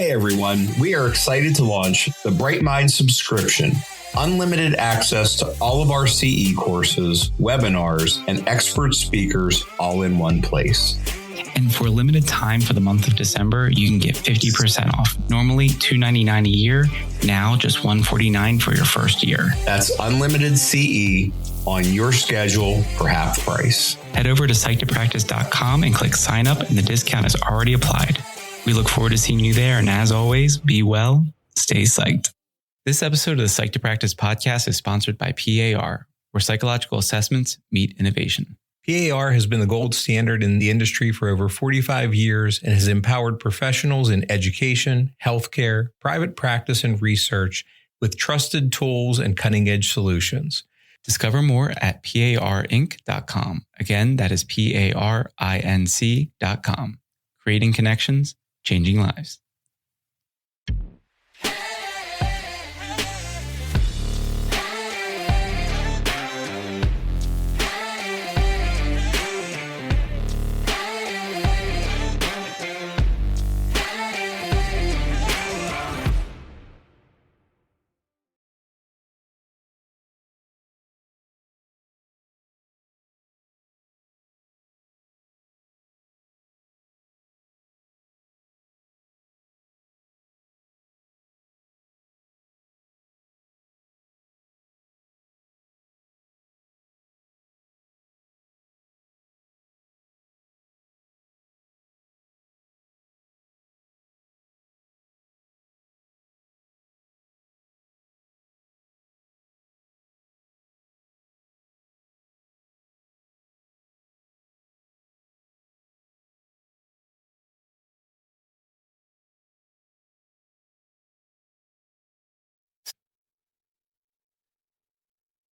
Hey everyone, we are excited to launch the Bright Mind subscription. Unlimited access to all of our CE courses, webinars, and expert speakers all in one place. And for a limited time for the month of December, you can get 50% off. Normally $299 a year, now just $149 for your first year. That's unlimited CE on your schedule for half price. Head over to psychedpractice.com and click sign up, and the discount is already applied. We look forward to seeing you there. And as always, be well, stay psyched. This episode of the Psyched to Practice podcast is sponsored by PAR, where psychological assessments meet innovation. PAR has been the gold standard in the industry for over 45 years and has empowered professionals in education, healthcare, private practice, and research with trusted tools and cutting-edge solutions. Discover more at parinc.com. Again, that is parinc.com. Creating connections, changing lives.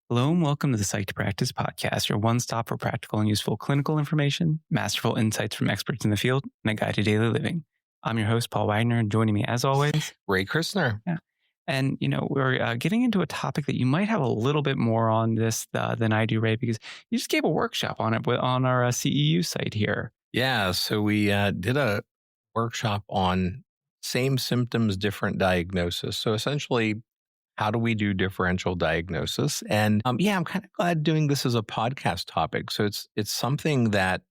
Hello and welcome to the Psyched to Practice podcast, your one-stop for practical and useful clinical information, masterful insights from experts in the field, and a guide to daily living. I'm your host, Paul Wagner, and joining me as always, Ray Christner. Yeah. And, we're getting into a topic that you might have a little bit more on this than I do, Ray, because you just gave a workshop on it on our CEU site here. Yeah, so we did a workshop on same symptoms, different diagnosis. So essentially, how do we do differential diagnosis? And I'm kind of glad doing this as a podcast topic. So it's something that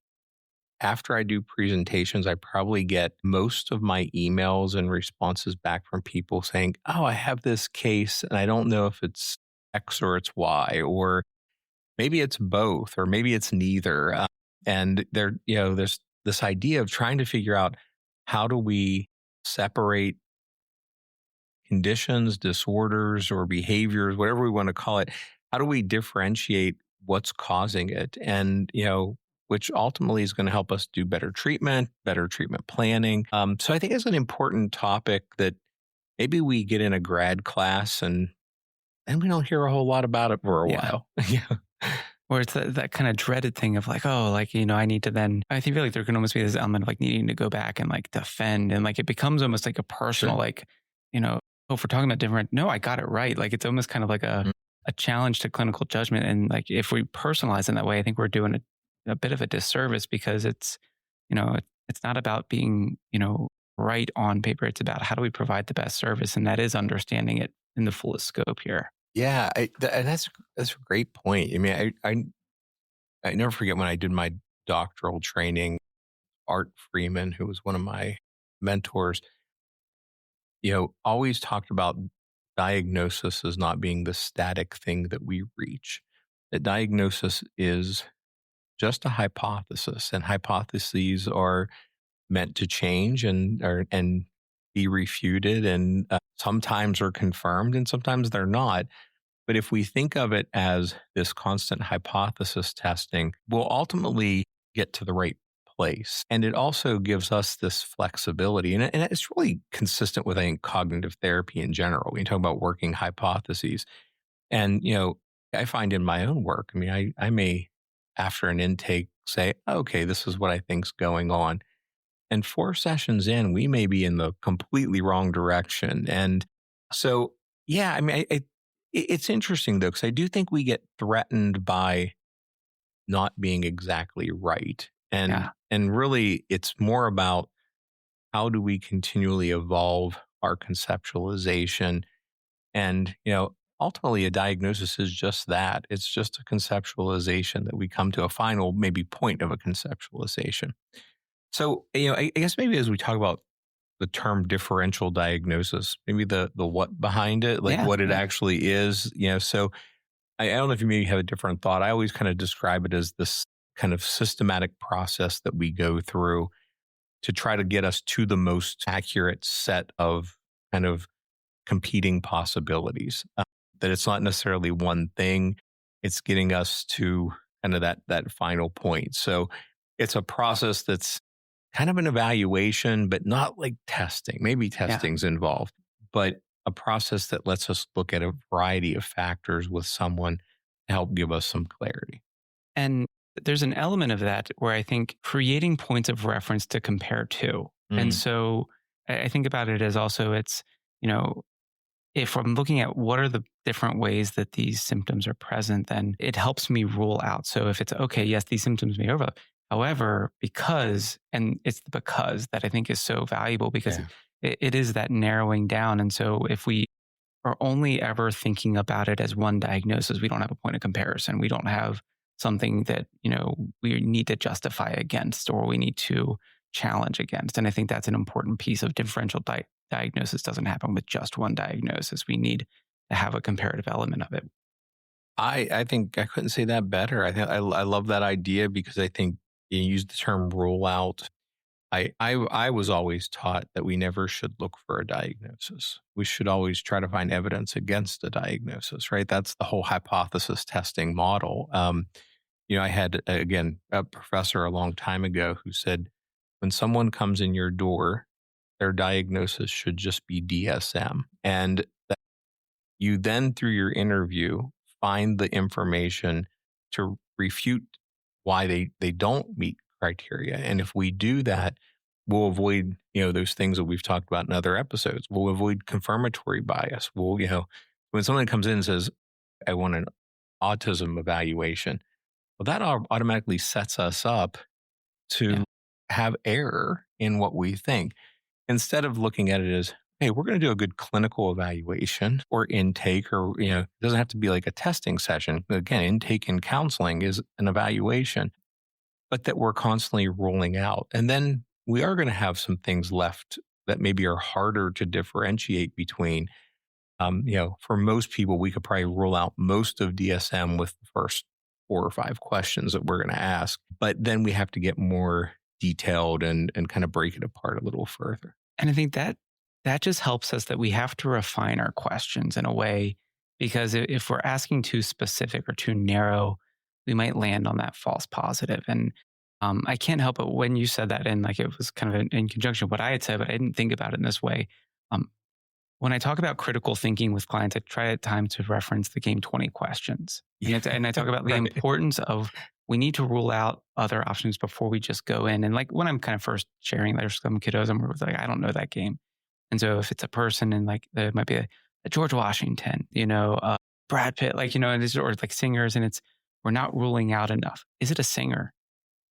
after I do presentations, I probably get most of my emails and responses back from people saying, oh, I have this case and I don't know if it's X or it's Y, or maybe it's both, or maybe it's neither. And there's this idea of trying to figure out how do we separate conditions, disorders, or behaviors, whatever we want to call it. How do we differentiate what's causing it? And, which ultimately is going to help us do better treatment planning. So I think it's an important topic that maybe we get in a grad class and we don't hear a whole lot about it for a while. Yeah. Or it's that kind of dreaded thing of I need to then, I feel like there can almost be this element of needing to go back and defend. And it becomes almost like a personal, if we're talking about different, no, I got it right. It's almost kind of like a challenge to clinical judgment. And if we personalize in that way, I think we're doing a bit of a disservice, because it's not about being, right on paper. It's about how do we provide the best service? And that is understanding it in the fullest scope here. Yeah, that's a great point. I mean, I never forget when I did my doctoral training, Art Freeman, who was one of my mentors, always talked about diagnosis as not being the static thing that we reach. That diagnosis is just a hypothesis, and hypotheses are meant to change and be refuted, and sometimes are confirmed and sometimes they're not. But if we think of it as this constant hypothesis testing, we'll ultimately get to the right place. And it also gives us this flexibility. And it's really consistent with, I think, cognitive therapy in general. When you talk about working hypotheses. And, I find in my own work, I may, after an intake, say, okay, this is what I think's going on. And 4 sessions in, we may be in the completely wrong direction. And so, it's interesting, though, because I do think we get threatened by not being exactly right. And really, it's more about how do we continually evolve our conceptualization? And, ultimately a diagnosis is just that. It's just a conceptualization that we come to a final maybe point of a conceptualization. So, I guess maybe as we talk about the term differential diagnosis, maybe the what behind it, like what it actually is, so I don't know if you maybe have a different thought. I always kind of describe it as this kind of systematic process that we go through to try to get us to the most accurate set of kind of competing possibilities. That it's not necessarily one thing. It's getting us to kind of that final point. So it's a process that's kind of an evaluation, but not like testing. Maybe testing's involved, but a process that lets us look at a variety of factors with someone to help give us some clarity. And there's an element of that where I think creating points of reference to compare to. And so I think about it as also it's, if I'm looking at what are the different ways that these symptoms are present, then it helps me rule out. So if it's okay, yes, these symptoms may overlap. However, and it's the because that I think is so valuable because it is that narrowing down. And so if we are only ever thinking about it as one diagnosis, we don't have a point of comparison. We don't have something that, we need to justify against or we need to challenge against. And I think that's an important piece of differential diagnosis. Doesn't happen with just one diagnosis. We need to have a comparative element of it. I think I couldn't say that better. I love that idea because I think you use the term rule out. I was always taught that we never should look for a diagnosis. We should always try to find evidence against a diagnosis, right? That's the whole hypothesis testing model. I had, again, a professor a long time ago who said, when someone comes in your door, their diagnosis should just be DSM. And that you then, through your interview, find the information to refute why they don't meet criteria. And if we do that, we'll avoid, those things that we've talked about in other episodes. We'll avoid confirmatory bias. When someone comes in and says, I want an autism evaluation, well, that automatically sets us up to have error in what we think. Instead of looking at it as, hey, we're going to do a good clinical evaluation or intake, or, it doesn't have to be like a testing session. Again, intake and counseling is an evaluation, but that we're constantly rolling out. And then we are going to have some things left that maybe are harder to differentiate between. For most people, we could probably rule out most of DSM with the first 4 or 5 questions that we're going to ask, but then we have to get more detailed and kind of break it apart a little further. And I think that just helps us that we have to refine our questions in a way, because if we're asking too specific or too narrow, we might land on that false positive. And I can't help it when you said that, and like it was kind of in conjunction with what I had said, but I didn't think about it in this way. When I talk about critical thinking with clients, I try at times to reference the game 20 questions. And I talk about the importance of we need to rule out other options before we just go in. And like when I'm kind of first sharing, there's some kiddos, I'm like, I don't know that game. And so if it's a person and like there might be a George Washington, Brad Pitt, or like singers, and we're not ruling out enough. Is it a singer?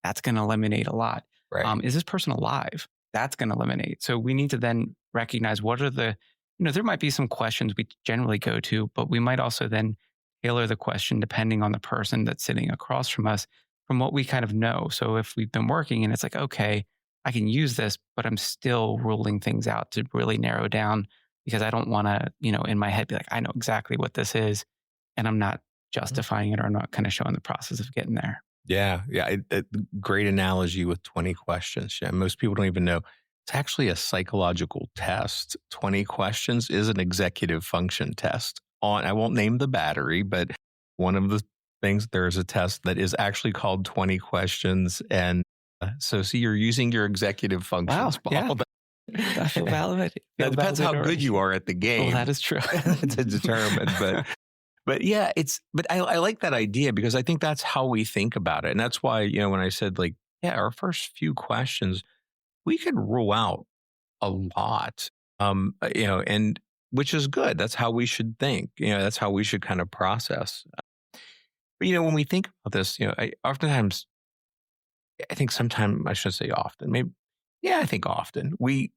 That's going to eliminate a lot. Right. Is this person alive? That's going to eliminate. So we need to then recognize what are the, there might be some questions we generally go to, but we might also then tailor the question depending on the person that's sitting across from us from what we kind of know. So if we've been working and it's like, okay, I can use this, but I'm still ruling things out to really narrow down because I don't want to, in my head be like, I know exactly what this is and I'm not justifying it or I'm not kind of showing the process of getting there. Yeah. Great analogy with 20 questions. Yeah, most people don't even know. It's actually a psychological test. 20 questions is an executive function test. I won't name the battery, but one of the things, there's a test that is actually called 20 questions. And so you're using your executive functions. Wow, yeah. I feel validated. That depends how good you are at the game. Well, that is true. To determine. But yeah, I like that idea because I think that's how we think about it. And that's why, when I said our first few questions, we could rule out a lot, and which is good. That's how we should think. That's how we should kind of process. But, when we think about this, I think sometimes, I shouldn't say often, maybe Yeah, I think often we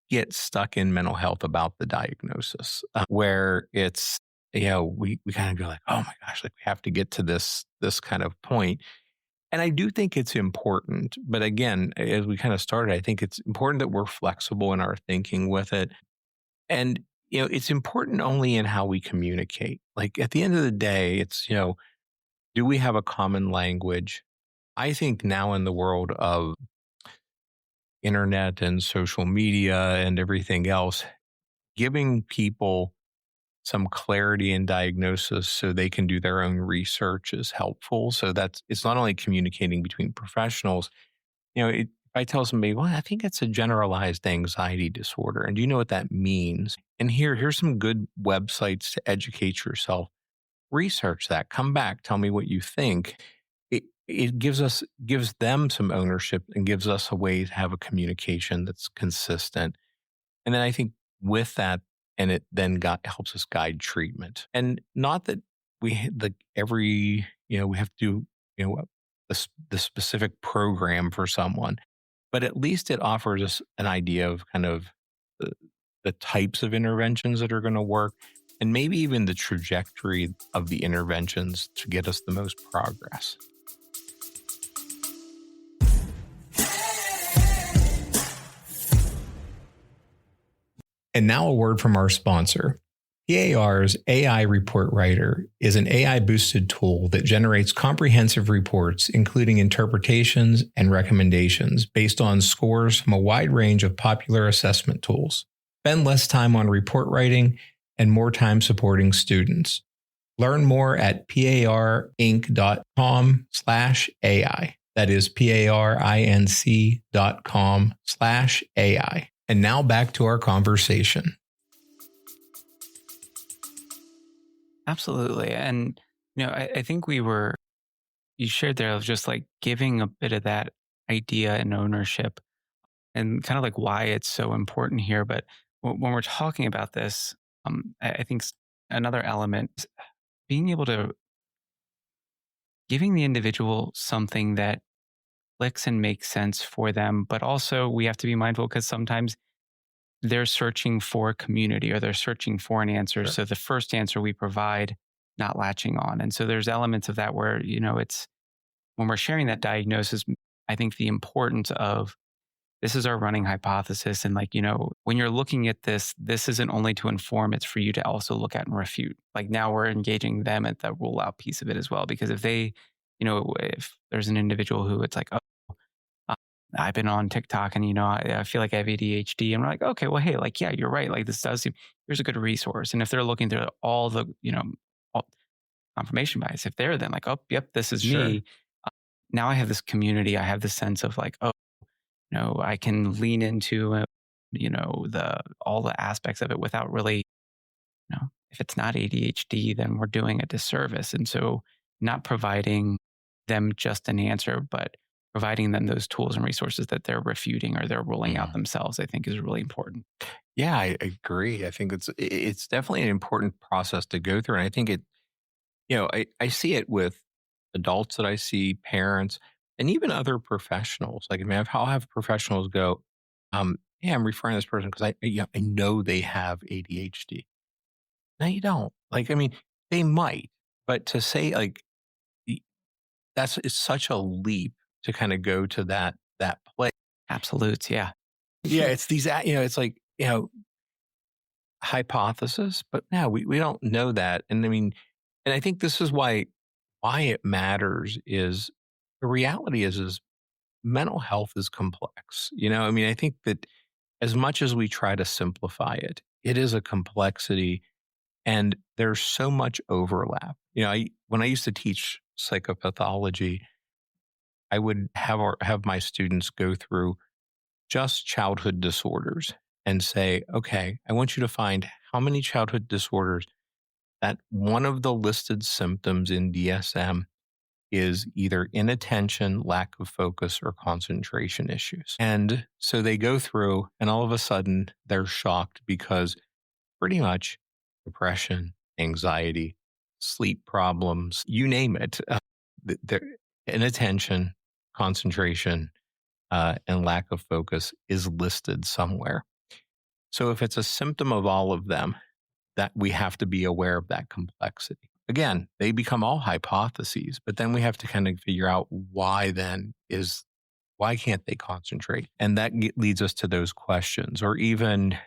get stuck in mental health about the diagnosis, where it's we kind of go like, oh my gosh, like we have to get to this kind of point. And I do think it's important, but again, as we kind of started, I think it's important that we're flexible in our thinking with it. And it's important only in how we communicate. Like at the end of the day, it's do we have a common language? I think now in the world of internet and social media and everything else, giving people some clarity in diagnosis so they can do their own research is helpful. So it's not only communicating between professionals. If I tell somebody, well, I think it's a generalized anxiety disorder, and do you know what that means? And here's some good websites to educate yourself. Research that. Come back. Tell me what you think. It gives them some ownership and gives us a way to have a communication that's consistent. And then I think with that, and it then helps us guide treatment. And not that we have to do the specific program for someone, but at least it offers us an idea of kind of the types of interventions that are going to work, and maybe even the trajectory of the interventions to get us the most progress. And now a word from our sponsor. PAR's AI Report Writer is an AI-boosted tool that generates comprehensive reports, including interpretations and recommendations based on scores from a wide range of popular assessment tools. Spend less time on report writing and more time supporting students. Learn more at parinc.com/AI. That is parinc.com/AI. And now back to our conversation. Absolutely. And, I think you shared there of just like giving a bit of that idea and ownership and kind of like why it's so important here. But when we're talking about this, I think another element is being able to giving the individual something that clicks and makes sense for them. But also we have to be mindful because sometimes they're searching for community or they're searching for an answer. Sure. So the first answer we provide, not latching on. And so there's elements of that where, it's when we're sharing that diagnosis, I think the importance of this is our running hypothesis. And when you're looking at this isn't only to inform, it's for you to also look at and refute. Like now we're engaging them at the rule out piece of it as well. Because if they, if there's an individual who it's like, I've been on TikTok and, I feel like I have ADHD. And we're like, okay, well, hey, like, yeah, you're right. Like this does seem, here's a good resource. And if they're looking through all the, all confirmation bias, if they're then like, oh, yep, this is Sure. me. Now I have this community. I have this sense of like, oh, I can lean into, all the aspects of it without really, if it's not ADHD, then we're doing a disservice. And so not providing them just an answer, but providing them those tools and resources that they're refuting or they're ruling out themselves, I think is really important. Yeah, I agree. I think it's definitely an important process to go through. And I think I see it with adults that I see, parents, and even other professionals. Like, I mean, I'll have professionals go, yeah, I'm referring to this person because I know they have ADHD. No, you don't. Like, I mean, they might, but to say like, it's such a leap to kind of go to that place. Absolutes. Yeah. Yeah. It's these, it's like, hypothesis, but no, we don't know that. And I mean, and I think this is why it matters is the reality is mental health is complex. I mean, I think that as much as we try to simplify it, it is a complexity and there's so much overlap. When I used to teach psychopathology, I would have my students go through just childhood disorders and say, okay, I want you to find how many childhood disorders that one of the listed symptoms in DSM is either inattention, lack of focus, or concentration issues. And so they go through and all of a sudden they're shocked because pretty much depression, anxiety, sleep problems, you name it, inattention, concentration, and lack of focus is listed somewhere. So if it's a symptom of all of them, that we have to be aware of that complexity. Again, they become all hypotheses, but then we have to kind of figure out why can't they concentrate? And that leads us to those questions. Or even,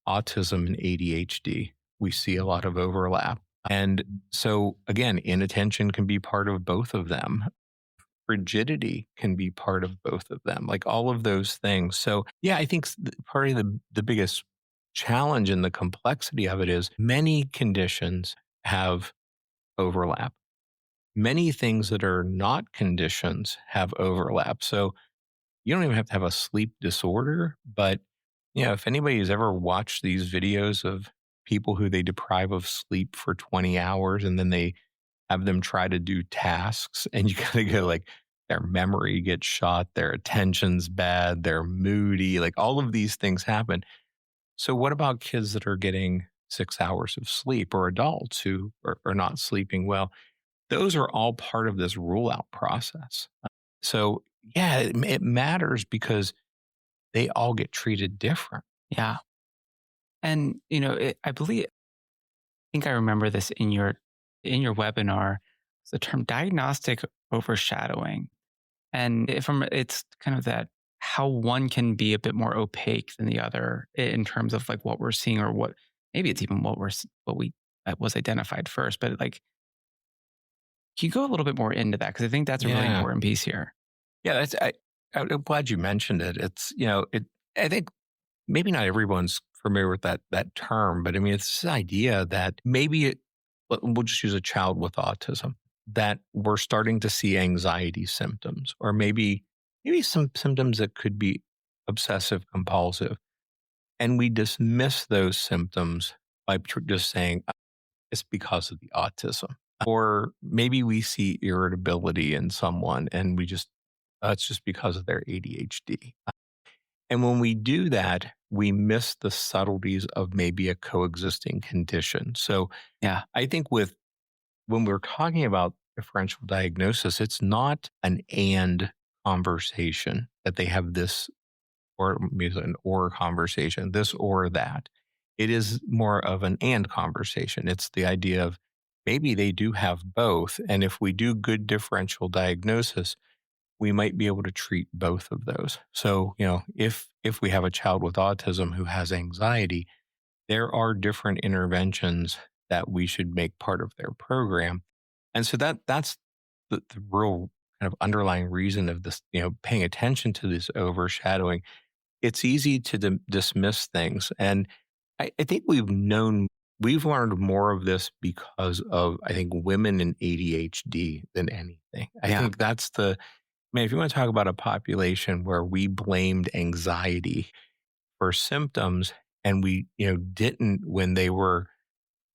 autism and ADHD, we see a lot of overlap. And so again, inattention can be part of both of them. Rigidity can be part of both of them, like all of those things. So yeah, I think part of the biggest challenge in the complexity of it is many conditions have overlap. Many things that are not conditions have overlap. So you don't even have to have a sleep disorder, but if anybody has ever watched these videos of people who they deprive of sleep for 20 hours and then they have them try to do tasks, and you kind of go like, their memory gets shot, their attention's bad, they're moody, like all of these things happen. So what about kids that are getting 6 hours of sleep, or adults who are not sleeping well? Those are all part of this rule out process. So yeah, it matters because they all get treated different. Yeah. And, I think I remember this in your webinar, the term diagnostic overshadowing. And it's kind of that how one can be a bit more opaque than the other in terms of like what we're seeing, or what maybe it's even what was identified first. But like, can you go a little bit more into that? Because I think that's a really important piece here. Yeah, I'm glad you mentioned it. It's I think maybe not everyone's familiar with that term, but I mean, it's this idea that maybe we'll just use a child with autism, that we're starting to see anxiety symptoms, or maybe some symptoms that could be obsessive compulsive. And we dismiss those symptoms by just saying it's because of the autism. Or maybe we see irritability in someone and we just, it's just because of their ADHD. And when we do that, we miss the subtleties of maybe a coexisting condition. So yeah, I think when we're talking about differential diagnosis, it's not an and conversation that they have this, or maybe an or conversation, this or that. It is more of an and conversation. It's the idea of maybe they do have both. And if we do good differential diagnosis, we might be able to treat both of those. So, if we have a child with autism who has anxiety, there are different interventions that we should make part of their program. And so that's the real kind of underlying reason of this, paying attention to this overshadowing. It's easy to dismiss things. And I think we've learned more of this because of, I think, women in ADHD than anything. I think that's if you want to talk about a population where we blamed anxiety for symptoms and we, didn't when they were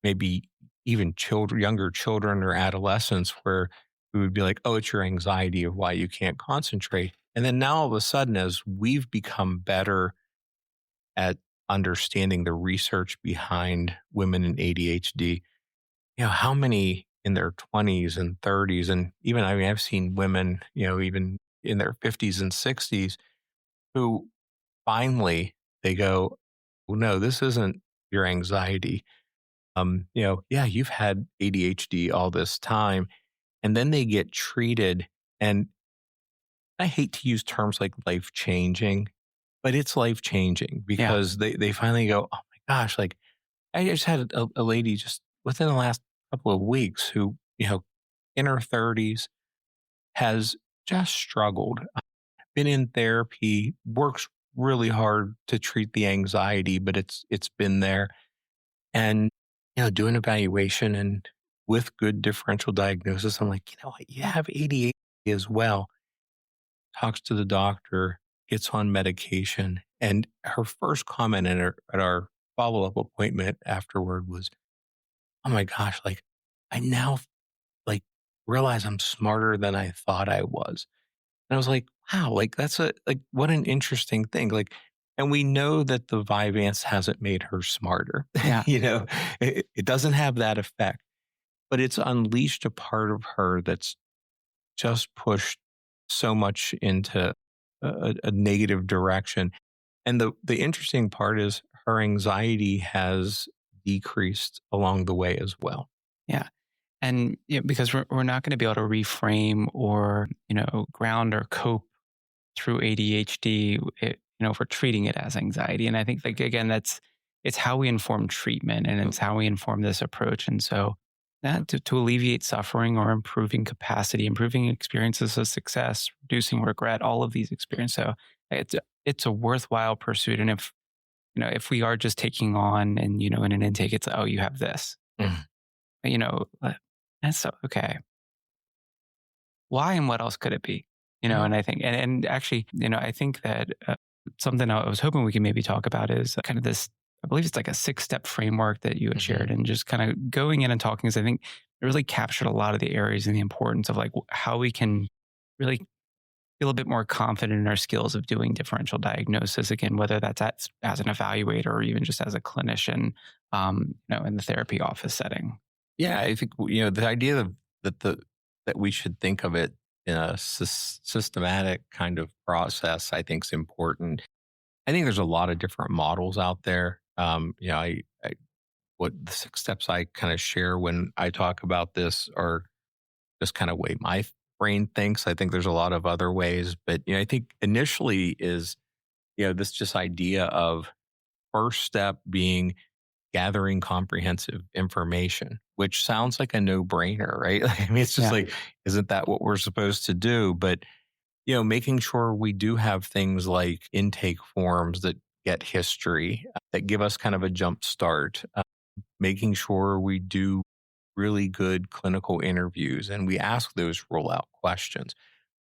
maybe even younger children or adolescents, where we would be like, oh, it's your anxiety of why you can't concentrate. And then now all of a sudden, as we've become better at understanding the research behind women in ADHD, how many in their 20s and 30s, and even, I've seen women, even in their 50s and 60s, who finally they go, well, no, this isn't your anxiety. You've had ADHD all this time. And then they get treated. And I hate to use terms like life changing, but it's life changing because they finally go, oh my gosh, like I just had a lady just within the last couple of weeks who, in her 30s, has just struggled, been in therapy, works really hard to treat the anxiety, but it's been there. And, do an evaluation, and with good differential diagnosis, I'm like, what, you have ADHD as well. Talks to the doctor, gets on medication. And her first comment at our follow-up appointment afterward was, oh my gosh, like I now realize I'm smarter than I thought I was. And I was like, wow, like that's what an interesting thing. Like, and we know that the Vyvanse hasn't made her smarter. Yeah. It doesn't have that effect, but it's unleashed a part of her that's just pushed so much into a negative direction. And the interesting part is her anxiety has decreased along the way as well. Yeah. And because we're not going to be able to reframe or, ground or cope through ADHD, if we're treating it as anxiety. And I think, like, again, it's how we inform treatment and it's how we inform this approach. And so that to alleviate suffering or improving capacity, improving experiences of success, reducing regret, all of these experiences. So it's a worthwhile pursuit. And if we are just taking on and, in an intake, it's, oh, you have this, Mm. That's okay. Why and what else could it be? Yeah. And I think, and actually, I think that something I was hoping we could maybe talk about is kind of this, I believe it's like a 6-step framework that you had shared, and just kind of going in and talking, because I think it really captured a lot of the areas and the importance of like how we can really feel a bit more confident in our skills of doing differential diagnosis, again, whether that's as an evaluator or even just as a clinician, in the therapy office setting. Yeah, I think the idea that we should think of it in a systematic kind of process, I think, is important. I think there's a lot of different models out there. What the 6 steps I kind of share when I talk about this are just kind of way my brain thinks. I think there's a lot of other ways, but I think initially is this just idea of first step being gathering comprehensive information, which sounds like a no-brainer, right? I mean, it's just like, isn't that what we're supposed to do? But, making sure we do have things like intake forms that get history, that give us kind of a jump start, making sure we do really good clinical interviews and we ask those rollout questions.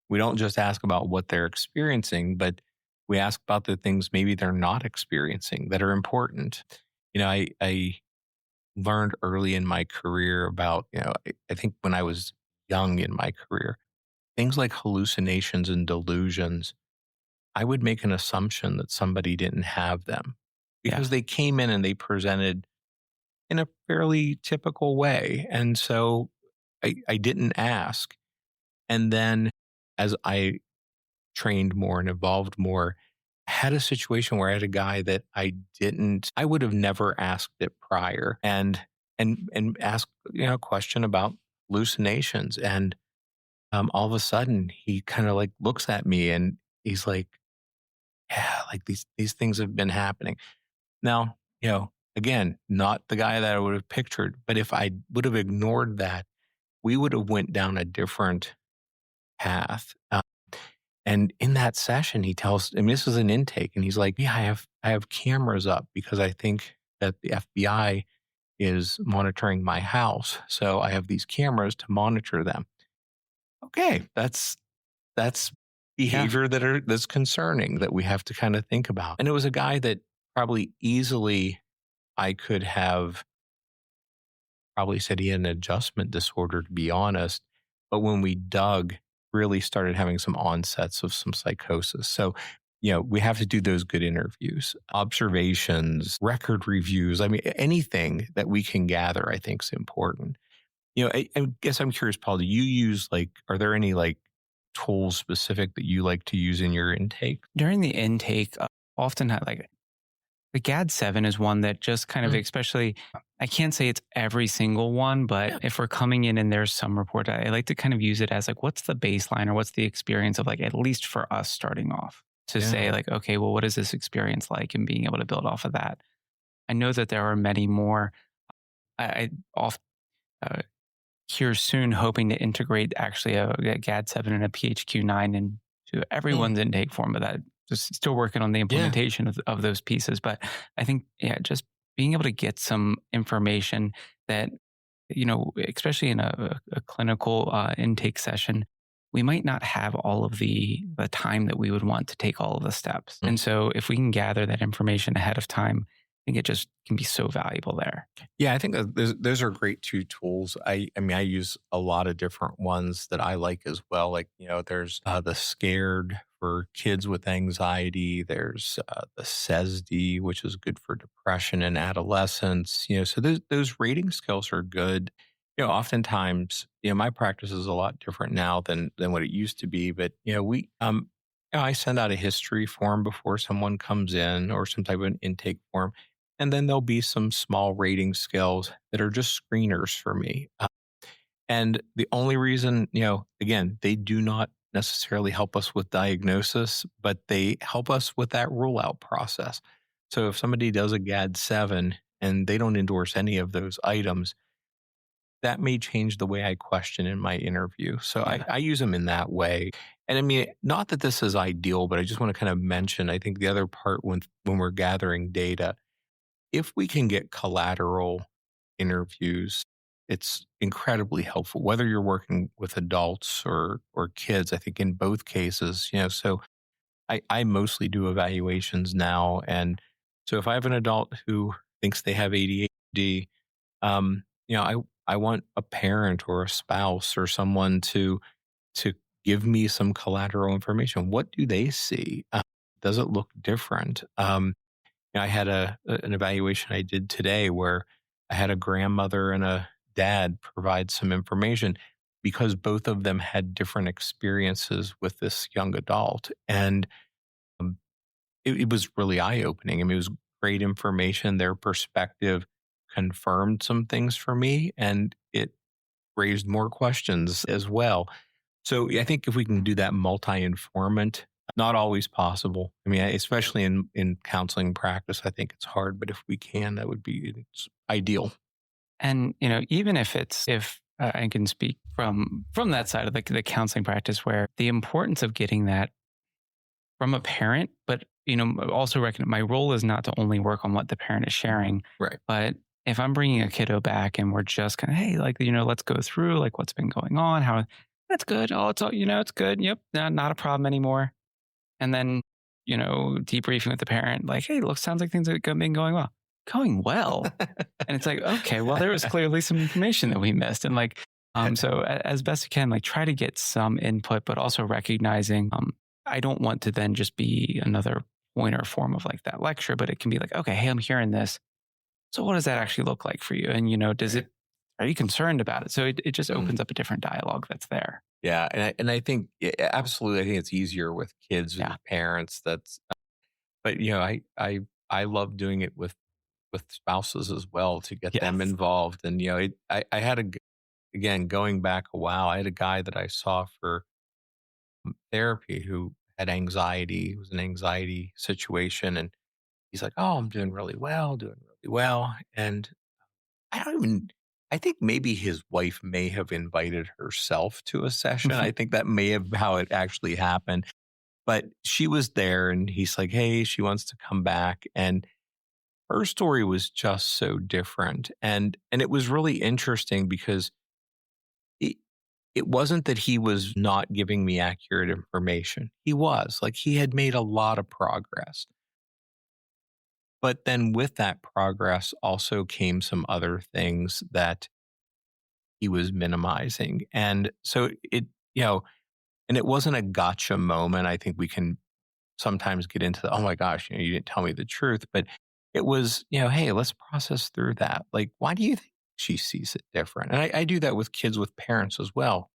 We don't just ask about what they're experiencing, but we ask about the things maybe they're not experiencing that are important. I learned early in my career about, I think when I was young in my career, things like hallucinations and delusions, I would make an assumption that somebody didn't have them because they came in and they presented in a fairly typical way. And so I didn't ask. And then as I trained more and evolved more, I had a situation where I had a guy that I would have never asked it prior and asked, a question about hallucinations. And all of a sudden he kind of like looks at me and he's like, yeah, like these things have been happening. Now, again, not the guy that I would have pictured, but if I would have ignored that, we would have went down a different path. And in that session, he tells, I mean, this is an intake, and he's like, yeah, I have cameras up because I think that the FBI is monitoring my house. So I have these cameras to monitor them. Okay, that's behavior that's concerning that we have to kind of think about. And it was a guy that probably easily I could have probably said he had an adjustment disorder, to be honest. But when we dug, really started having some onsets of some psychosis. So, we have to do those good interviews, observations, record reviews. I mean, anything that we can gather, I think is important. I guess I'm curious, Paul, do you use are there any tools specific that you like to use in your intake? During the intake, often the GAD-7 is one that just kind of, especially, I can't say it's every single one, but if we're coming in and there's some report, I like to kind of use it as what's the baseline or what's the experience of at least for us starting off to say okay, well, what is this experience like, and being able to build off of that. I know that there are many more. I off here soon hoping to integrate actually a GAD-7 and a PHQ-9 into everyone's intake form, but that just still working on the implementation of those pieces. But I think, just being able to get some information that, especially in a clinical intake session, we might not have all of the time that we would want to take all of the steps. And so if we can gather that information ahead of time, I think it just can be so valuable there. Yeah, I think those are great two tools. I mean, I use a lot of different ones that I like as well. There's the Scared for kids with anxiety. There's the SESD, which is good for depression and adolescence. So those rating scales are good. Oftentimes, my practice is a lot different now than what it used to be. But I send out a history form before someone comes in, or some type of an intake form, and then there'll be some small rating scales that are just screeners for me. And the only reason, again, they do not necessarily help us with diagnosis, but they help us with that rule out process. So if somebody does a GAD-7 and they don't endorse any of those items, that may change the way I question in my interview. So I use them in that way. And I mean, not that this is ideal, but I just want to kind of mention, I think the other part when we're gathering data, if we can get collateral interviews, it's incredibly helpful, whether you're working with adults or kids. I think in both cases, so I mostly do evaluations now. And so if I have an adult who thinks they have ADHD, I want a parent or a spouse or someone to give me some collateral information. What do they see? Does it look different? I had an evaluation I did today where I had a grandmother and a dad provide some information because both of them had different experiences with this young adult, and um, it was really eye opening. I mean, it was great information. Their perspective confirmed some things for me, and it raised more questions as well. So I think if we can do that multi-informant, not always possible. I mean, especially in counseling practice, I think it's hard, but if we can, that would be it's ideal. And, even if I can speak from that side of the counseling practice, where the importance of getting that from a parent, but, also reckon my role is not to only work on what the parent is sharing, Right. but if I'm bringing a kiddo back and we're just kind of, hey, let's go through like what's been going on, how that's good. Oh, it's all, it's good. Yep. Not a problem anymore. And then, debriefing with the parent, like, hey, look, sounds like things have been going well. Going well. And it's like, okay, well, there was clearly some information that we missed. And so as best we can, like try to get some input, but also recognizing, I don't want to then just be another pointer form of like that lecture, but it can be like, okay, hey, I'm hearing this. So what does that actually look like for you? And, are you concerned about it? So it just opens up a different dialogue that's there. Yeah, and I think absolutely, I think it's easier with kids and parents. But I love doing it with spouses as well to get them involved. And I had again going back a while, I had a guy that I saw for therapy who had anxiety. It was an anxiety situation, and he's like, "Oh, I'm doing really well, doing really well." And I don't even. I think maybe his wife may have invited herself to a session. I think that may have how it actually happened. But she was there, and he's like, "Hey, she wants to come back." And her story was just so different. And it was really interesting because it, it wasn't that he was not giving me accurate information. He was like, he had made a lot of progress. But then with that progress also came some other things that he was minimizing. And so and it wasn't a gotcha moment. I think we can sometimes get into oh my gosh, you didn't tell me the truth. But it was, hey, let's process through that. Like, why do you think she sees it different? And I do that with kids, with parents as well.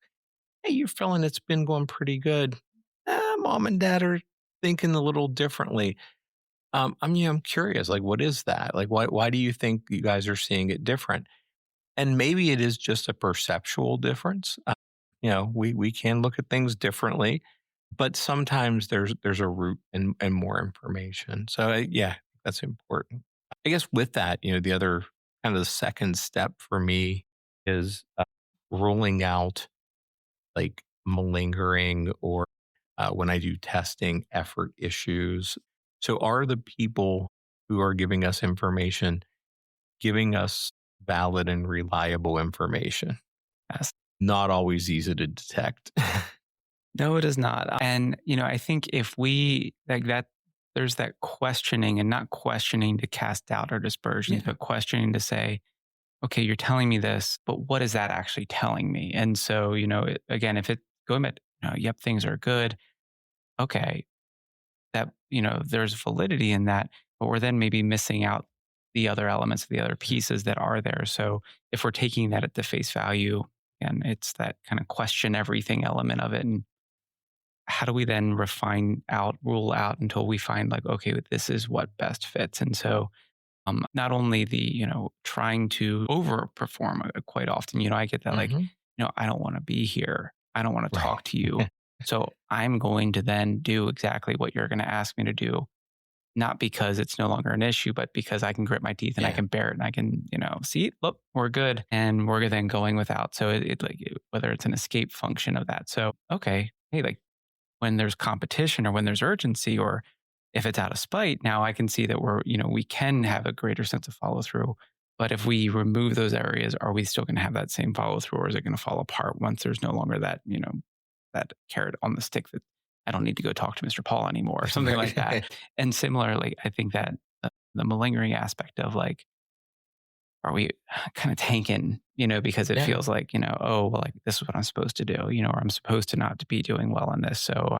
Hey, you're feeling it's been going pretty good. Mom and dad are thinking a little differently. I'm curious, like, what is that? Like, why do you think you guys are seeing it different? And maybe it is just a perceptual difference. We can look at things differently, but sometimes there's a root and more information. So yeah, that's important. I guess with that, the other kind of the second step for me is ruling out like malingering or when I do testing, effort issues. So, are the people who are giving us information giving us valid and reliable information? Yes. Not always easy to detect. No, it is not. And, I think if we like that, there's that questioning, and not questioning to cast doubt or dispersion, but questioning to say, okay, you're telling me this, but what is that actually telling me? And so, again, if it going back, yep, things are good. Okay, that, there's validity in that, but we're then maybe missing out the other elements, the other pieces that are there. So if we're taking that at the face value, and it's that kind of question everything element of it, and how do we then rule out until we find like, okay, this is what best fits. And so not only the, trying to overperform quite often, I get that like, I don't want to be here. I don't want to talk to you. So I'm going to then do exactly what you're going to ask me to do, not because it's no longer an issue, but because I can grit my teeth and I can bear it and I can, see, look, we're good. And we're then going without. So whether it's an escape function of that. So, okay, hey, like when there's competition or when there's urgency, or if it's out of spite, now I can see that we can have a greater sense of follow through. But if we remove those areas, are we still going to have that same follow through, or is it going to fall apart once there's no longer that, that carrot on the stick that I don't need to go talk to Mr. Paul anymore, or something like that. And similarly, I think that the malingering aspect of like, are we kind of tanking, because it feels like, oh, well, like this is what I'm supposed to do, or I'm supposed to not to be doing well in this. So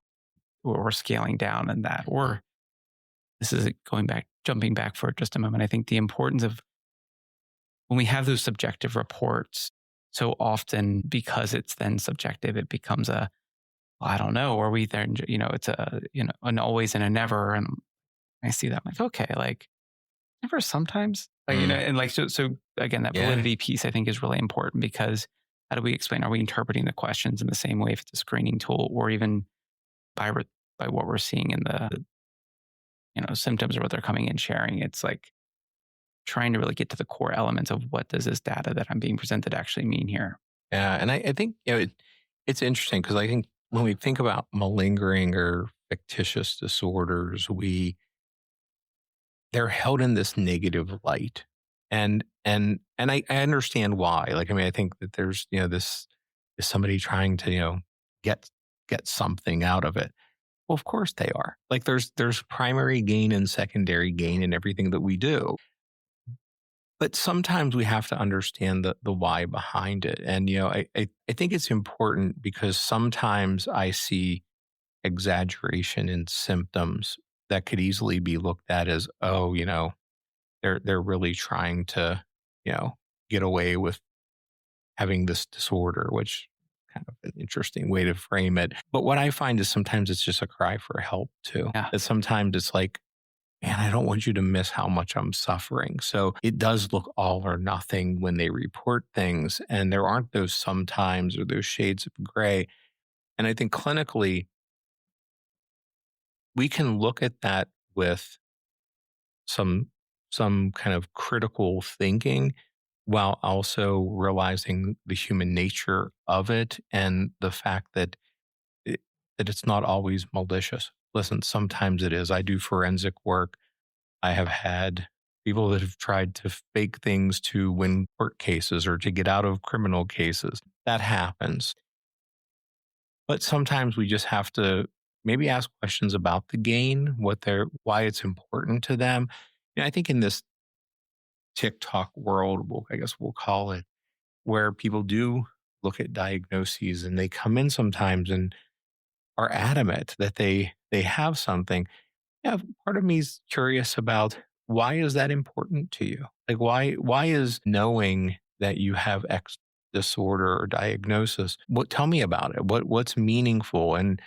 we're scaling down in that, or this is jumping back for just a moment. I think the importance of when we have those subjective reports, so often because it's then subjective, it becomes I don't know, or we then, it's an always and a never. And I see that I'm like, okay, like never sometimes, like, and like, so again, that validity piece I think is really important, because how do we explain, are we interpreting the questions in the same way if it's a screening tool, or even by what we're seeing in the, symptoms or what they're coming in sharing? It's like trying to really get to the core elements of what does this data that I'm being presented actually mean here. Yeah. And I think, it's interesting because I think when we think about malingering or fictitious disorders, they're held in this negative light. And I understand why. Like, I think that there's, this is somebody trying to, get something out of it. Well, of course they are. Like there's primary gain and secondary gain in everything that we do. But sometimes we have to understand the why behind it. And, I think it's important because sometimes I see exaggeration in symptoms that could easily be looked at as, oh, they're really trying to, get away with having this disorder, which kind of an interesting way to frame it. But what I find is sometimes it's just a cry for help too. Yeah. That sometimes it's like, man, I don't want you to miss how much I'm suffering. So it does look all or nothing when they report things. And there aren't those sometimes or those shades of gray. And I think clinically, we can look at that with some kind of critical thinking, while also realizing the human nature of it and the fact that it's not always malicious. Listen, sometimes it is. I do forensic work. I have had people that have tried to fake things to win court cases or to get out of criminal cases. That happens. But sometimes we just have to maybe ask questions about the gain, why it's important to them. I think in this TikTok world, I guess we'll call it, where people do look at diagnoses and they come in sometimes and are adamant that they have something. Yeah, part of me is curious about, why is that important to you? Like why is knowing that you have X disorder or diagnosis, tell me about it. What's meaningful? And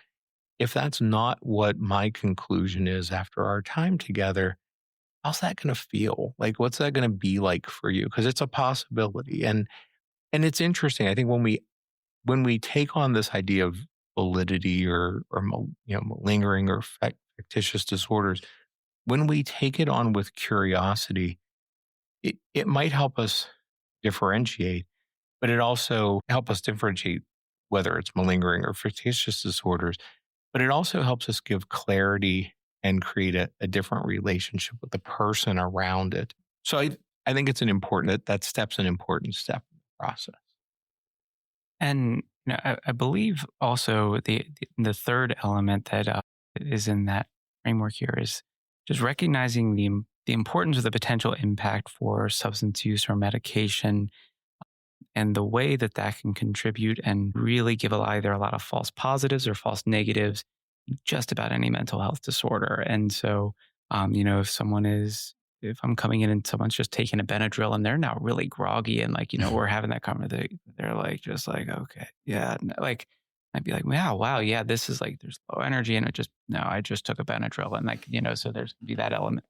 if that's not what my conclusion is after our time together, how's that going to feel? Like, what's that going to be like for you? Because it's a possibility. And it's interesting. I think when we take on this idea of validity or malingering or fictitious disorders, when we take it on with curiosity, it might help us differentiate, but it also help us differentiate whether it's malingering or fictitious disorders, but it also helps us give clarity and create a different relationship with the person around it. So I think it's that step's an important step in the process. And I believe also the third element that is in that framework here is just recognizing the importance of the potential impact for substance use or medication, and the way that can contribute and really give either a lot of false positives or false negatives in just about any mental health disorder. And so, if someone is if I'm coming in and someone's just taking a Benadryl and they're now really groggy and like, we're having that conversation, they're like, just like, okay, yeah. Like, I'd be like, wow, yeah, this is like, there's low energy. And I just took a Benadryl and like, so there's going to be that element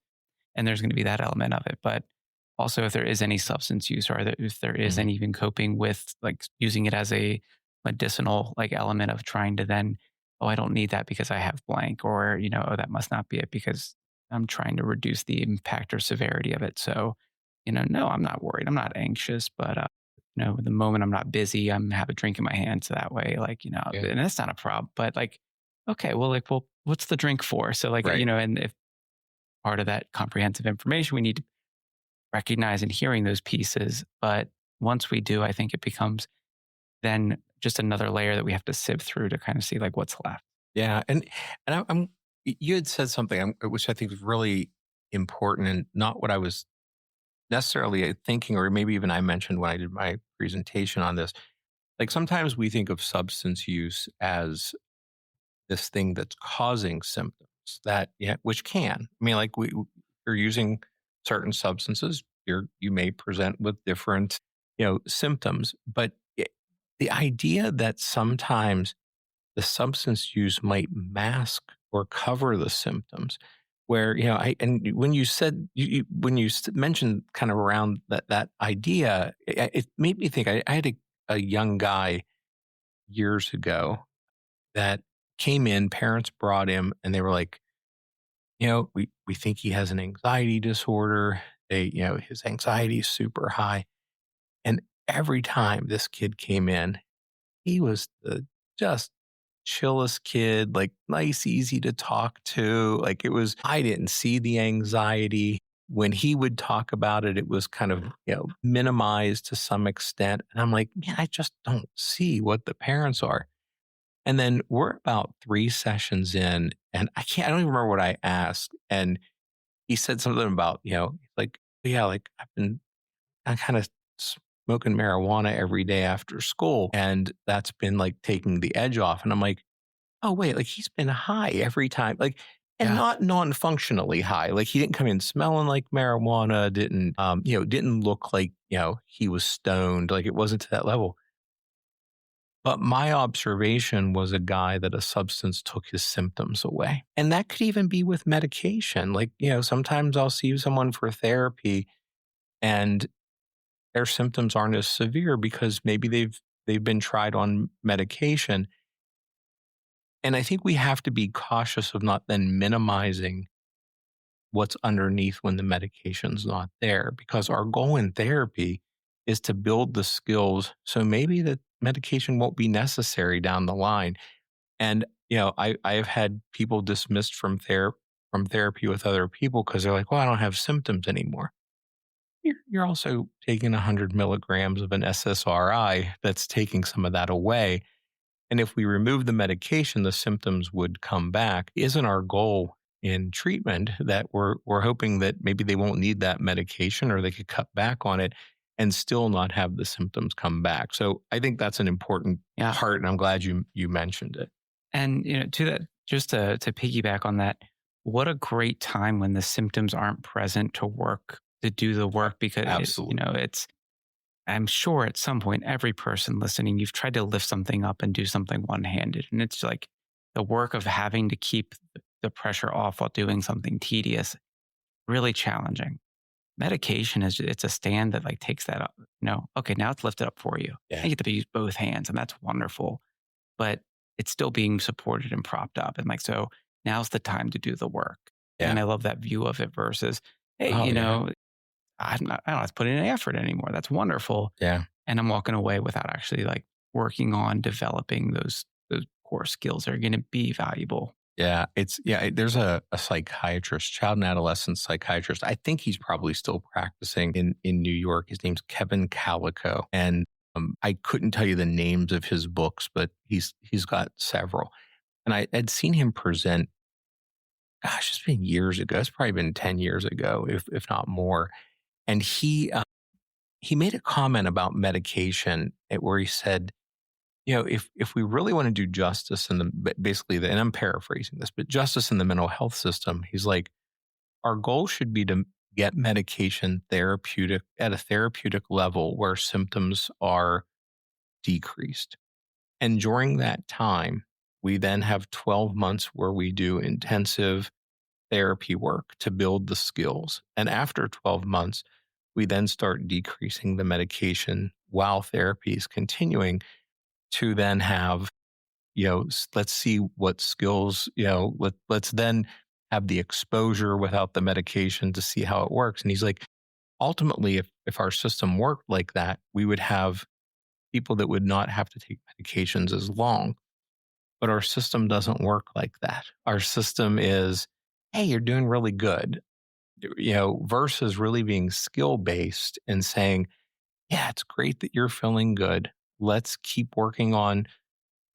and there's going to be that element of it. But also if there is any substance use or if there is any even coping with like using it as a medicinal like element of trying to then, oh, I don't need that because I have blank, or, oh, that must not be it because I'm trying to reduce the impact or severity of it. So, no, I'm not worried. I'm not anxious, but, the moment I'm not busy, I'm have a drink in my hand. So that way, like, and that's not a problem, but like, okay, well, what's the drink for? So like, Right. And if part of that comprehensive information, we need to recognize and hearing those pieces. But once we do, I think it becomes then just another layer that we have to sift through to kind of see like what's left. Yeah. And you had said something which I think is really important and not what I was necessarily thinking, or maybe even I mentioned when I did my presentation on this. Like sometimes we think of substance use as this thing that's causing symptoms which can. I mean, like you're using certain substances, you may present with different, symptoms, but the idea that sometimes the substance use might mask or cover the symptoms, where when you said when you mentioned kind of around that idea, it made me think. I had a young guy years ago that came in. Parents brought him, and they were like, we think he has an anxiety disorder. His anxiety is super high, and every time this kid came in, he was the just chillest kid, like nice, easy to talk to. Like I didn't see the anxiety. When he would talk about it, it was kind of, minimized to some extent. And I'm like, man, I just don't see what the parents are. And then we're about 3 sessions in, and I don't even remember what I asked. And he said something about, like, yeah, like I kind of smoking marijuana every day after school. And that's been like taking the edge off. And I'm like, oh, wait, like he's been high every time, like, and not non-functionally high. Like he didn't come in smelling like marijuana, didn't look like, he was stoned. Like it wasn't to that level. But my observation was a guy that a substance took his symptoms away. And that could even be with medication. Like, sometimes I'll see someone for therapy and their symptoms aren't as severe because maybe they've been tried on medication. And I think we have to be cautious of not then minimizing what's underneath when the medication's not there, because our goal in therapy is to build the skills so maybe the medication won't be necessary down the line. And I've had people dismissed from therapy with other people because they're like, well, I don't have symptoms anymore. You're also taking 100 milligrams of an SSRI that's taking some of that away. And if we remove the medication, the symptoms would come back. Isn't our goal in treatment that we're hoping that maybe they won't need that medication or they could cut back on it and still not have the symptoms come back? So I think that's an important part, and I'm glad you mentioned it. And to that, just to piggyback on that, what a great time when the symptoms aren't present to do the work, because absolutely, I'm sure at some point, every person listening, you've tried to lift something up and do something one-handed. And it's like the work of having to keep the pressure off while doing something tedious, really challenging. Medication it's a stand that like takes that up. Okay, now it's lifted up for you. Yeah. You get to use both hands, and that's wonderful. But it's still being supported and propped up. And like, so now's the time to do the work. Yeah. And I love that view of it versus, hey, I don't have to put in any effort anymore. That's wonderful. Yeah. And I'm walking away without actually like working on developing those core skills that are going to be valuable. Yeah. There's a psychiatrist, child and adolescent psychiatrist. I think he's probably still practicing in New York. His name's Kevin Calico. And I couldn't tell you the names of his books, but he's got several. And I had seen him present, gosh, it's been years ago. It's probably been 10 years ago, if not more. And he made a comment about medication where he said, if we really want to do justice and I'm paraphrasing this, but justice in the mental health system, he's like, our goal should be to get medication therapeutic at a therapeutic level where symptoms are decreased. And during that time, we then have 12 months where we do intensive therapy work to build the skills. And after 12 months, we then start decreasing the medication while therapy is continuing to then have, let's see what skills, let's then have the exposure without the medication to see how it works. And he's like, ultimately, if our system worked like that, we would have people that would not have to take medications as long. But our system doesn't work like that. Our system is, hey, you're doing really good, versus really being skill based and saying, yeah, it's great that you're feeling good. Let's keep working on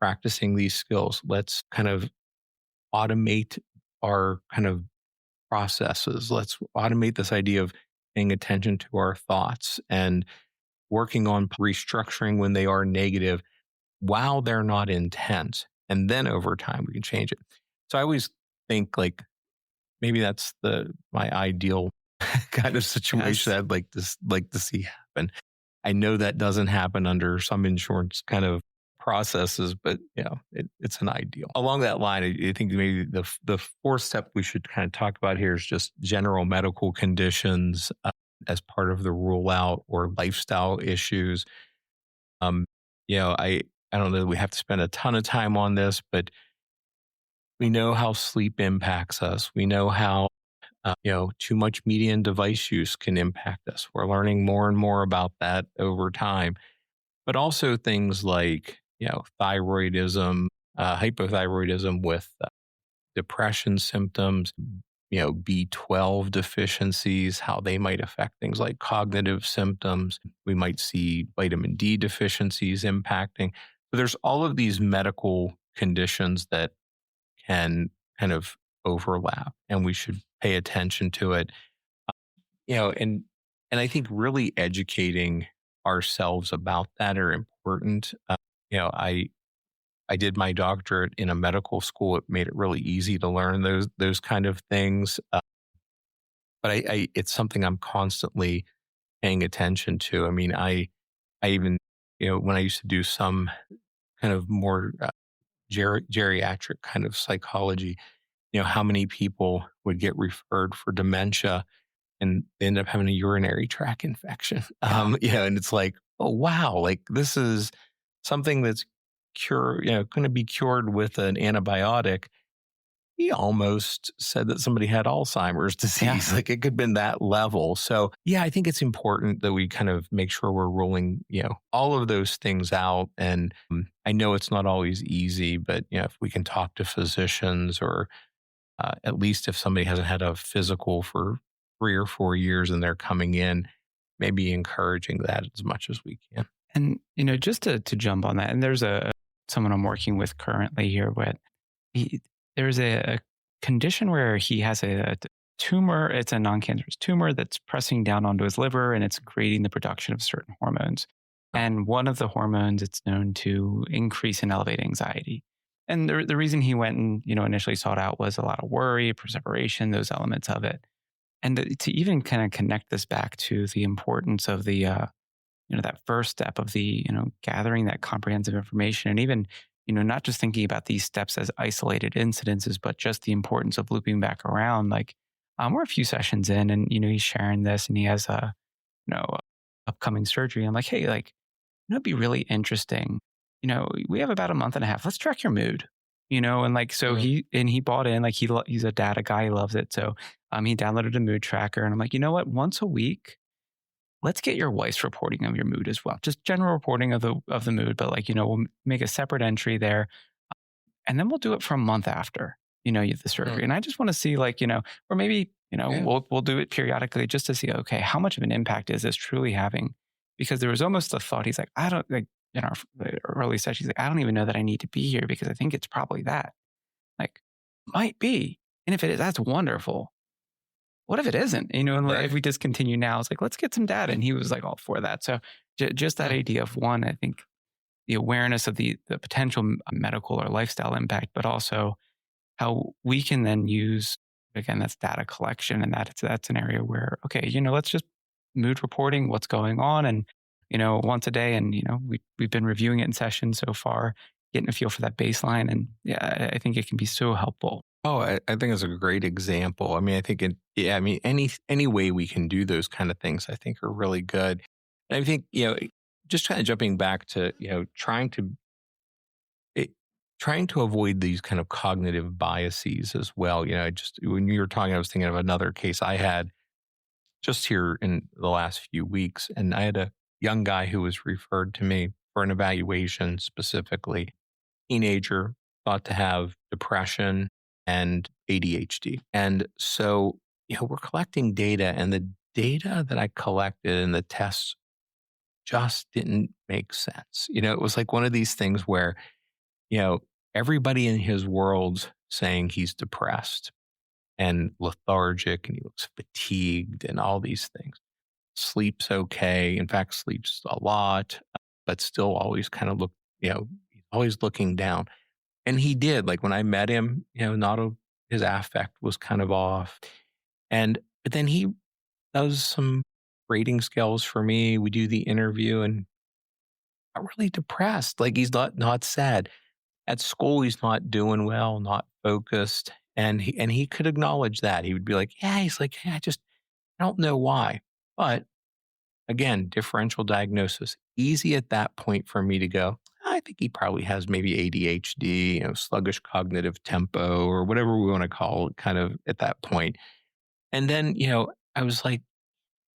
practicing these skills. Let's kind of automate our kind of processes. Let's automate this idea of paying attention to our thoughts and working on restructuring when they are negative while they're not intense. And then over time, we can change it. So I always think like maybe that's my ideal kind of situation Yes. I'd like to see happen. I know that doesn't happen under some insurance kind of processes, but it's an ideal. Along that line, I think maybe the fourth step we should kind of talk about here is just general medical conditions as part of the rule out or lifestyle issues. I don't know that we have to spend a ton of time on this, but we know how sleep impacts us. We know how too much media and device use can impact us. We're learning more and more about that over time, but also things like thyroidism, hypothyroidism with depression symptoms, B12 deficiencies, how they might affect things like cognitive symptoms. We might see vitamin D deficiencies impacting. So there's all of these medical conditions that can kind of overlap, and we should pay attention to it. And I think really educating ourselves about that are important. I did my doctorate in a medical school. It made it really easy to learn those kind of things. But it's something I'm constantly paying attention to. I mean, I even, when I used to do some kind of more geriatric kind of psychology, how many people would get referred for dementia and they end up having a urinary tract infection. And it's like, oh, wow, like this is something that's going to be cured with an antibiotic. He almost said that somebody had Alzheimer's disease. Like it could have been that level. So yeah, I think it's important that we kind of make sure we're rolling, all of those things out. And I know it's not always easy, but if we can talk to physicians or at least if somebody hasn't had a physical for 3 or 4 years and they're coming in, maybe encouraging that as much as we can. And, just to jump on that, and there's someone I'm working with currently here with, there's a condition where he has a tumor. It's a non-cancerous tumor that's pressing down onto his liver and it's creating the production of certain hormones. And one of the hormones it's known to increase and elevate anxiety. And the reason he went and, initially sought out was a lot of worry, perseveration, those elements of it. And to even kind of connect this back to the importance of the, that first step of the, gathering that comprehensive information and even, not just thinking about these steps as isolated incidences, but just the importance of looping back around. Like we're a few sessions in and, he's sharing this and he has upcoming surgery. I'm like, hey, like, it'd be really interesting. We have about a month and a half. Let's track your mood, and like, so he bought in, like he's a data guy. He loves it. So he downloaded a mood tracker and I'm like, you know what? Once a week, let's get your wife's reporting of your mood as well. Just general reporting of the mood, but like, we'll make a separate entry there and then we'll do it for a month after, the surgery. And I just want to see like, or maybe, we'll do it periodically just to see, okay, how much of an impact is this truly having? Because there was almost a thought, he's like, I don't like, in our early session, he's like, I don't even know that I need to be here because I think it's probably that. Like, might be. And if it is, that's wonderful. What if it isn't? And if we discontinue now, it's like, let's get some data. And he was like all for that. So just that idea of one, I think the awareness of the potential medical or lifestyle impact, but also how we can then use again, that's data collection. And that's an area where, okay, let's just mood reporting what's going on. And, once a day. And, we've been reviewing it in sessions so far, getting a feel for that baseline. And yeah, I think it can be so helpful. Oh, I think it's a great example. I mean, I think any way we can do those kind of things, I think are really good. And I think, just kind of jumping back to, trying to avoid these kind of cognitive biases as well. Just when you were talking, I was thinking of another case I had just here in the last few weeks. And I had a young guy who was referred to me for an evaluation specifically, teenager, thought to have depression and ADHD. And so, we're collecting data, and the data that I collected and the tests just didn't make sense. It was like one of these things where, everybody in his world's saying he's depressed and lethargic and he looks fatigued and all these things. Sleeps okay. In fact, sleeps a lot, but still always kind of he's always looking down. And he did, like when I met him, his affect was kind of off. But then he does some rating scales for me. We do the interview and I'm really depressed. Like he's not sad. At school, he's not doing well, not focused. And he could acknowledge that. He would be like, yeah, he's like, yeah, I don't know why. But again, differential diagnosis, easy at that point for me to go, I think he probably has maybe ADHD, sluggish cognitive tempo or whatever we want to call it kind of at that point. And then, I was like,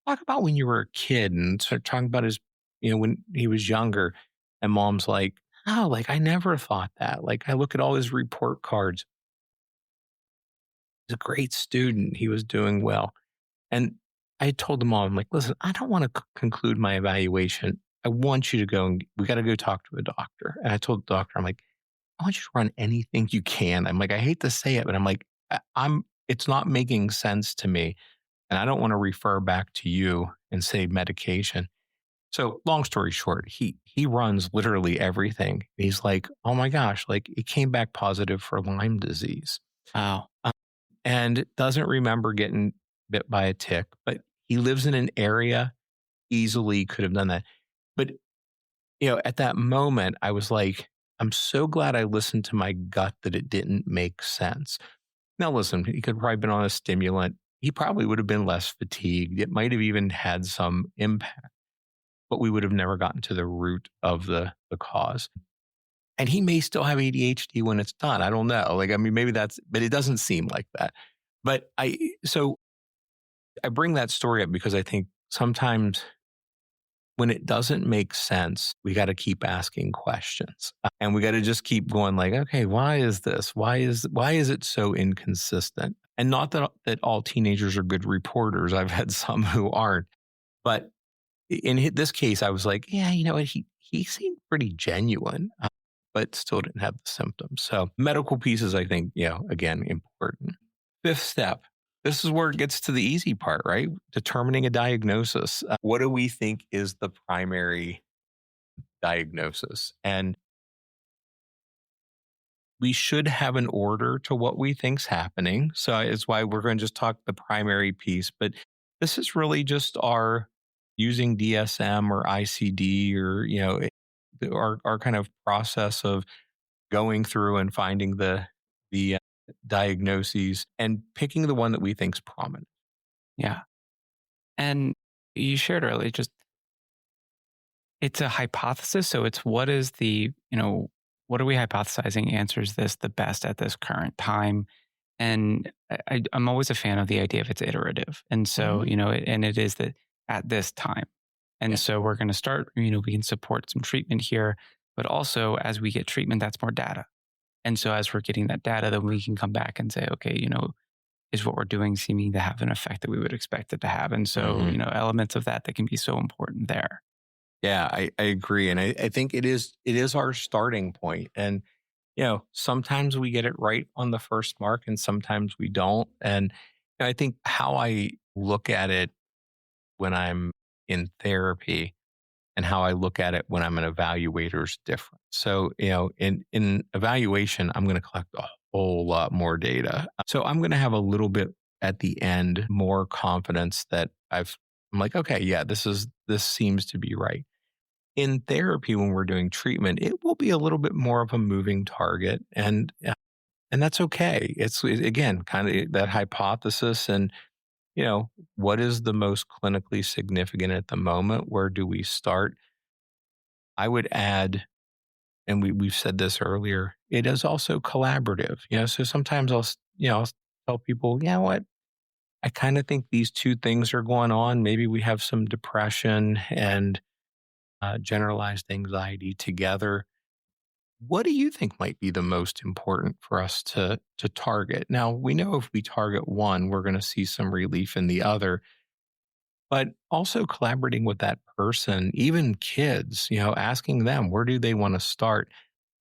talk about when you were a kid and start talking about his, when he was younger. And mom's like, oh, like I never thought that. Like I look at all his report cards. He's a great student. He was doing well. And I told the mom, I'm like, listen, I don't want to conclude my evaluation. I want you to go and we got to go talk to a doctor. And I told the doctor, I'm like, I want you to run anything you can. I'm like, I hate to say it, but I'm like, it's not making sense to me. And I don't want to refer back to you and say medication. So long story short, he runs literally everything. He's like, oh my gosh, like it came back positive for Lyme disease. Wow. And doesn't remember getting bit by a tick, but he lives in an area easily could have done that. But, at that moment, I was like, I'm so glad I listened to my gut that it didn't make sense. Now, listen, he could have probably been on a stimulant. He probably would have been less fatigued. It might have even had some impact, but we would have never gotten to the root of the cause. And he may still have ADHD when it's done. I don't know. Like, I mean, maybe but it doesn't seem like that. But so I bring that story up because I think sometimes when it doesn't make sense, we got to keep asking questions and we got to just keep going like, okay, why is this? Why is it so inconsistent? And not that all teenagers are good reporters. I've had some who aren't, but in this case, I was like, yeah, you know what? He seemed pretty genuine, but still didn't have the symptoms. So medical pieces, I think, again, important. Fifth step. This is where it gets to the easy part, right? Determining a diagnosis. What do we think is the primary diagnosis? And we should have an order to what we think's happening. So it's why we're going to just talk the primary piece. But this is really just our using DSM or ICD or, our kind of process of going through and finding the diagnoses and picking the one that we think's prominent. Yeah. And you shared earlier, it's a hypothesis. So it's what are we hypothesizing answers this the best at this current time? And I'm always a fan of the idea of it's iterative. And so, and it is that at this time. And so we're going to start, we can support some treatment here, but also as we get treatment, that's more data. And so as we're getting that data, then we can come back and say, okay, is what we're doing seeming to have an effect that we would expect it to have? And so, elements of that can be so important there. Yeah, I agree. And I think it is our starting point. And, sometimes we get it right on the first mark and sometimes we don't. And I think how I look at it when I'm in therapy and how I look at it when I'm an evaluator is different. So, in evaluation, I'm going to collect a whole lot more data. So I'm going to have a little bit at the end, more confidence that I'm like, okay, yeah, this seems to be right. In therapy, when we're doing treatment, it will be a little bit more of a moving target, and that's okay. Again, kind of that hypothesis, and what is the most clinically significant at the moment? Where do we start? I would add, and we've said this earlier, it is also collaborative. So sometimes I'll tell people, you know what, I kind of think these two things are going on. Maybe we have some depression and generalized anxiety together. What do you think might be the most important for us to target? Now, we know if we target one, we're going to see some relief in the other, but also collaborating with that person, even kids, asking them, where do they want to start?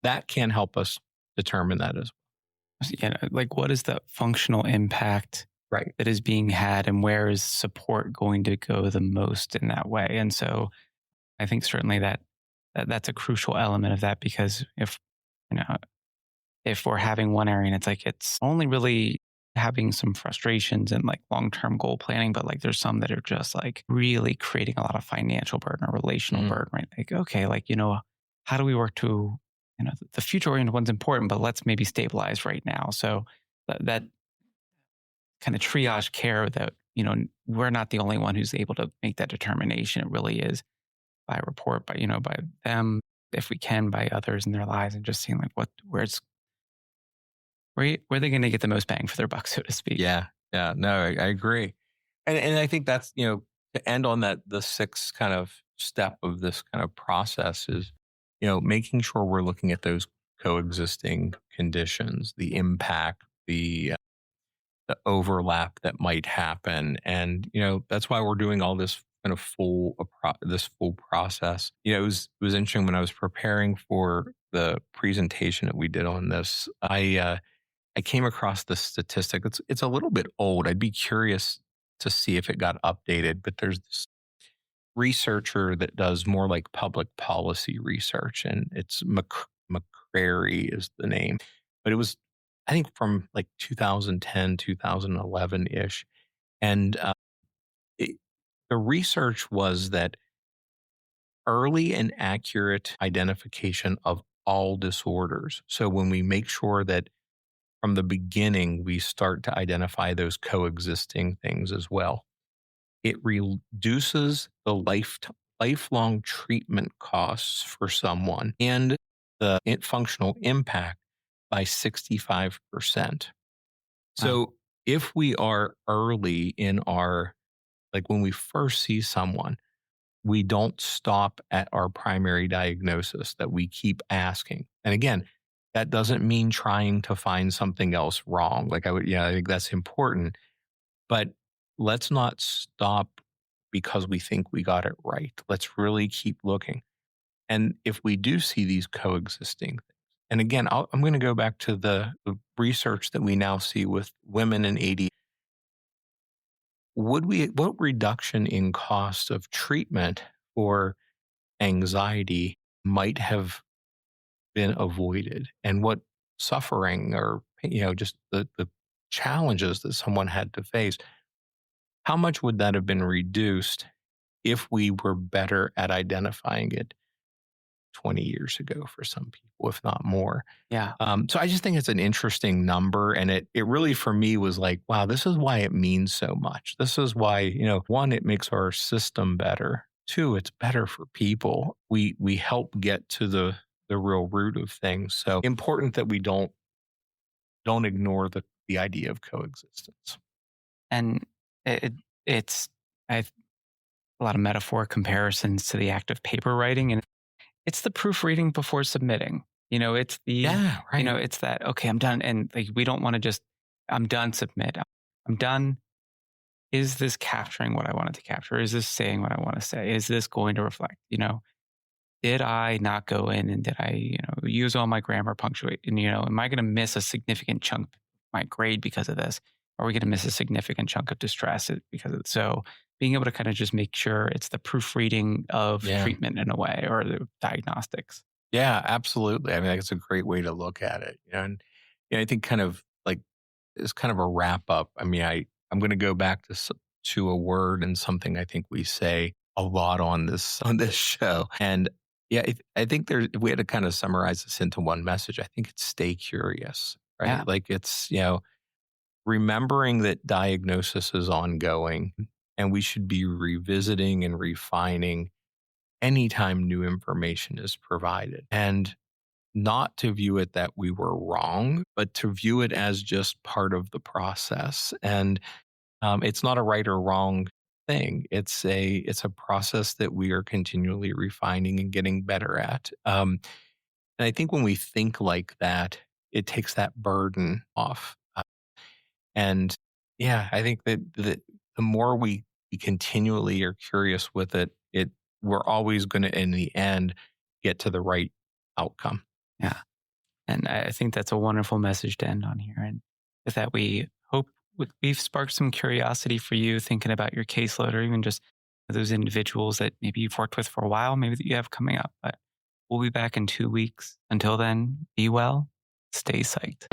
That can help us determine that as Yeah, like what is the functional impact well. Right. that is being had, and where is support going to go the most in that way? And so I think certainly that's a crucial element of that, because you know if we're having one area and it's like it's only really having some frustrations and like long-term goal planning, but like there's some that are just like really creating a lot of financial burden or relational burden, right? Like, okay, like, how do we work to, the future oriented one's important, but let's maybe stabilize right now. So that kind of triage care that, we're not the only one who's able to make that determination. It really is by report, by them, if we can, by others in their lives, and just seeing like where are they going to get the most bang for their buck, so to speak. Yeah. Yeah. No, I agree. And I think that's, to end on that, the sixth kind of step of this kind of process is, making sure we're looking at those coexisting conditions, the impact, the overlap that might happen. And, that's why we're doing all this kind of this full process. It was interesting when I was preparing for the presentation that we did on this. I came across this statistic. It's a little bit old. I'd be curious to see if it got updated, but there's this researcher that does more like public policy research, and it's McCrary is the name. But it was, I think, from like 2010, 2011 ish. And the research was that early and accurate identification of all disorders. So when we make sure that from the beginning, we start to identify those coexisting things as well, it reduces the lifelong treatment costs for someone and the functional impact by 65%. So Wow. if we are early in like when we first see someone, we don't stop at our primary diagnosis, that we keep asking. And again, that doesn't mean trying to find something else wrong. Like I think that's important, but let's not stop because we think we got it right. Let's really keep looking. And if we do see these coexisting things, and again, I'm going to go back to the research that we now see with women in ADHD. What reduction in cost of treatment for anxiety might have been avoided, and what suffering or just the challenges that someone had to face, how much would that have been reduced if we were better at identifying it 20 years ago for some people, if not more? Yeah. So I just think it's an interesting number, and it really for me was like, wow, this is why it means so much. This is why, one, it makes our system better. Two, it's better for people. We help get to the real root of things. So important that we don't ignore the idea of coexistence. And it's I've a lot of metaphor comparisons to the act of paper writing, and it's the proofreading before submitting. It's the Right. it's that, okay, I'm done, and like we don't want to just, I'm done, submit. I'm done. Is this capturing what I wanted to capture? Is this saying what I want to say? Is this going to reflect? Did I not go in and did I use all my grammar, punctuate? And am I going to miss a significant chunk of my grade because of this? Are we going to miss a significant chunk of distress because of it? So being able to kind of just make sure it's the proofreading of treatment in a way, or the diagnostics. Yeah, absolutely. I mean, it's a great way to look at it. And Yeah, I think kind of like it's kind of a wrap up. I mean, I'm going to go back to a word and something I think we say a lot on this show. And yeah, I think if we had to kind of summarize this into one message, I think it's stay curious, right? Yeah. Like it's, remembering that diagnosis is ongoing and we should be revisiting and refining anytime new information is provided. And not to view it that we were wrong, but to view it as just part of the process. And it's not a right or wrong thing. It's a process that we are continually refining and getting better at. And I think when we think like that, it takes that burden off. And yeah, I think that the more we continually are curious with it, we're always going to, in the end, get to the right outcome. Yeah. And I think that's a wonderful message to end on here. And with that, we hope we've sparked some curiosity for you thinking about your caseload, or even just those individuals that maybe you've worked with for a while, maybe that you have coming up. But we'll be back in 2 weeks. Until then, be well, stay psyched.